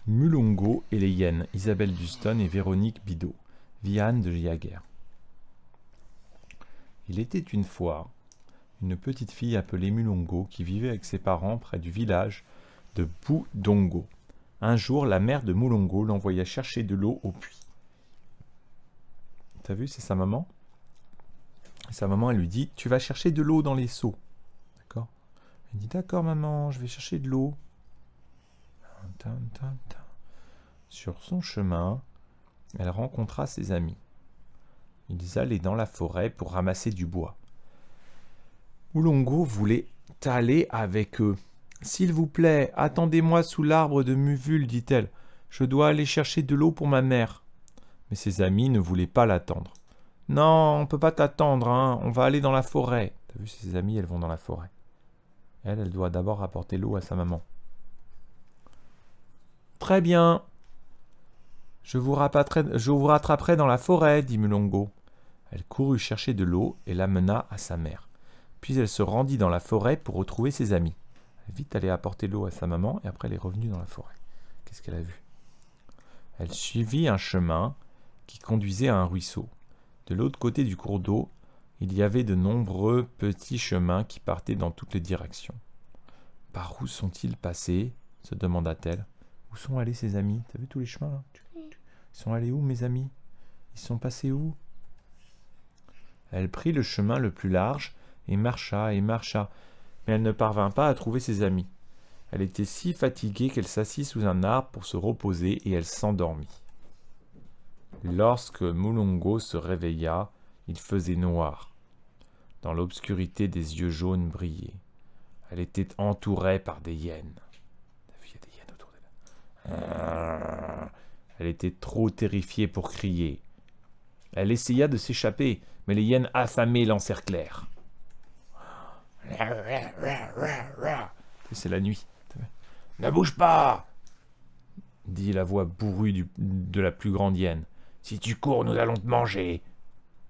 Mulongo et les hyènes, Isabelle Duston et Véronique Bidot, via Anne de Jaguer. Il était une fois une petite fille appelée Mulongo qui vivait avec ses parents près du village de Boudongo. Un jour, la mère de Mulongo l'envoya chercher de l'eau au puits. T'as vu, c'est sa maman. Sa maman, elle lui dit, tu vas chercher de l'eau dans les seaux. D'accord. Elle dit, d'accord maman, je vais chercher de l'eau. Sur son chemin, elle rencontra ses amis. Ils allaient dans la forêt pour ramasser du bois. Mulongo voulait aller avec eux. « S'il vous plaît, attendez-moi sous l'arbre de Muvule, dit-elle. Je dois aller chercher de l'eau pour ma mère. » Mais ses amis ne voulaient pas l'attendre. « Non, on ne peut pas t'attendre, hein. On va aller dans la forêt. » T'as vu, ses amis, elles vont dans la forêt. Elle doit d'abord apporter l'eau à sa maman. « Très bien. Je vous rattraperai dans la forêt, dit Mulongo. Elle courut chercher de l'eau et l'amena à sa mère. Puis elle se rendit dans la forêt pour retrouver ses amis. Elle est vite allée apporter l'eau à sa maman et après elle est revenue dans la forêt. Qu'est-ce qu'elle a vu? Elle suivit un chemin qui conduisait à un ruisseau. De l'autre côté du cours d'eau, il y avait de nombreux petits chemins qui partaient dans toutes les directions. Par où sont-ils passés? Se demanda-t-elle. Où sont allés ses amis? T'as vu tous les chemins là? Ils sont allés où mes amis? Ils sont passés où? Elle prit le chemin le plus large et marcha, mais elle ne parvint pas à trouver ses amis. Elle était si fatiguée qu'elle s'assit sous un arbre pour se reposer et elle s'endormit. Lorsque Mulongo se réveilla, il faisait noir. Dans l'obscurité, des yeux jaunes brillaient. Elle était entourée par des hyènes. Il y a des hyènes autour d'elle. Elle était trop terrifiée pour crier. Elle essaya de s'échapper, mais les hyènes affamées l'encerclèrent. C'est la nuit. « Ne bouge pas !» dit la voix bourrue de la plus grande hyène. « Si tu cours, nous allons te manger. »«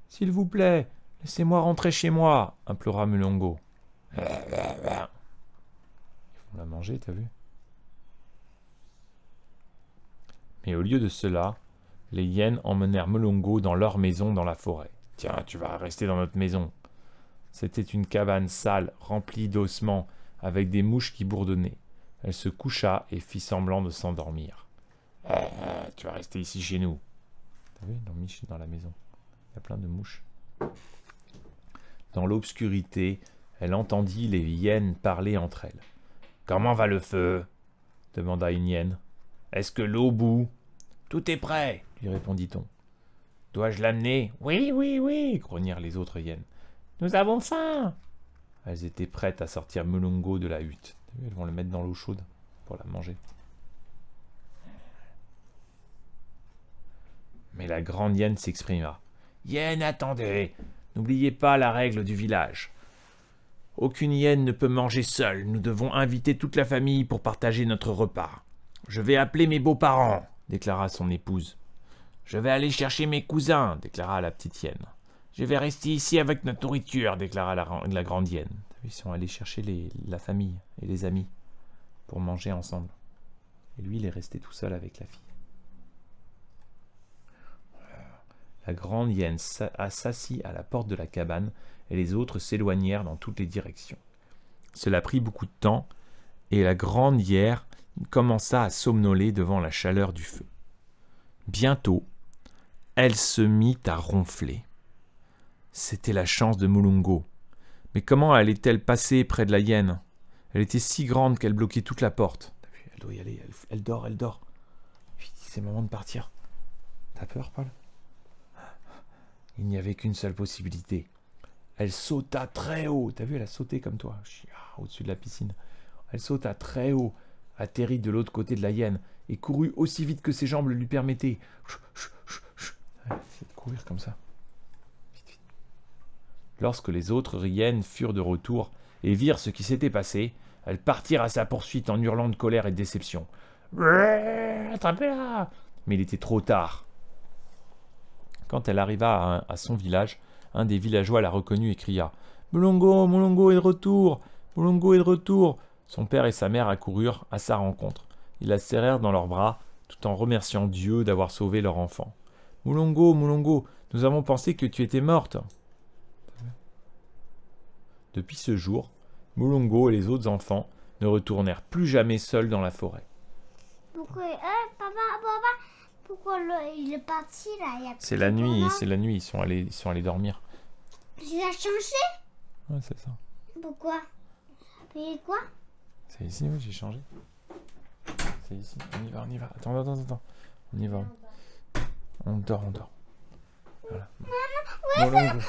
S'il vous plaît, laissez-moi rentrer chez moi, » implora Mulongo. « Ils vont la manger, t'as vu ?» Mais au lieu de cela, les hyènes emmenèrent Mulongo dans leur maison dans la forêt. « Tiens, tu vas rester dans notre maison. » C'était une cabane sale, remplie d'ossements, avec des mouches qui bourdonnaient. Elle se coucha et fit semblant de s'endormir. « Tu vas rester ici chez nous. » T'as vu, dans la maison. Il y a plein de mouches. Dans l'obscurité, elle entendit les hyènes parler entre elles. « Comment va le feu ?» demanda une hyène. « Est-ce que l'eau bout ?»« Tout est prêt, » lui répondit-on. « Dois-je l'amener ?»« Oui, oui, oui, » grognèrent les autres hyènes. « Nous avons faim !» Elles étaient prêtes à sortir Mulongo de la hutte. Elles vont le mettre dans l'eau chaude pour la manger. Mais la grande hyène s'exprima. « Hyène, attendez! N'oubliez pas la règle du village. Aucune hyène ne peut manger seule. Nous devons inviter toute la famille pour partager notre repas. Je vais appeler mes beaux-parents, déclara son épouse. Je vais aller chercher mes cousins, déclara la petite hyène. Je vais rester ici avec notre nourriture, déclara la grande hyène. Ils sont allés chercher la famille et les amis pour manger ensemble. Et lui, il est resté tout seul avec la fille. La grande hyène s'assit à la porte de la cabane et les autres s'éloignèrent dans toutes les directions. Cela prit beaucoup de temps et la grande hyène commença à somnoler devant la chaleur du feu. Bientôt, elle se mit à ronfler. C'était la chance de Mulongo. Mais comment allait-elle passer près de la hyène? Elle était si grande qu'elle bloquait toute la porte. Elle doit y aller, elle dort. C'est le moment de partir. T'as peur, Paul? Il n'y avait qu'une seule possibilité. Elle sauta très haut. T'as vu, elle a sauté comme toi, au-dessus de la piscine. Elle sauta très haut, atterrit de l'autre côté de la hyène et courut aussi vite que ses jambes le lui permettaient. C'est de courir comme ça. Vite. Lorsque les autres hyènes furent de retour et virent ce qui s'était passé, elles partirent à sa poursuite en hurlant de colère et de déception. Attrapez-la! Mais il était trop tard. Quand elle arriva à son village, un des villageois la reconnut et cria « Mulongo est de retour! Mulongo est de retour !» Son père et sa mère accoururent à sa rencontre. « Ils la serrèrent dans leurs bras, tout en remerciant Dieu d'avoir sauvé leur enfant. « Moulongo, Moulongo, nous avons pensé que tu étais morte. » Depuis ce jour, Moulongo et les autres enfants ne retournèrent plus jamais seuls dans la forêt. Pourquoi, pourquoi il est parti là? C'est la nuit, ils sont allés dormir. Il a changé? Ouais, c'est ça. Pourquoi? Et quoi? C'est ici, oui, j'ai changé. C'est ici, on y va. Attends. On y va. On dort. Voilà. Maman, ouais, Moulongo.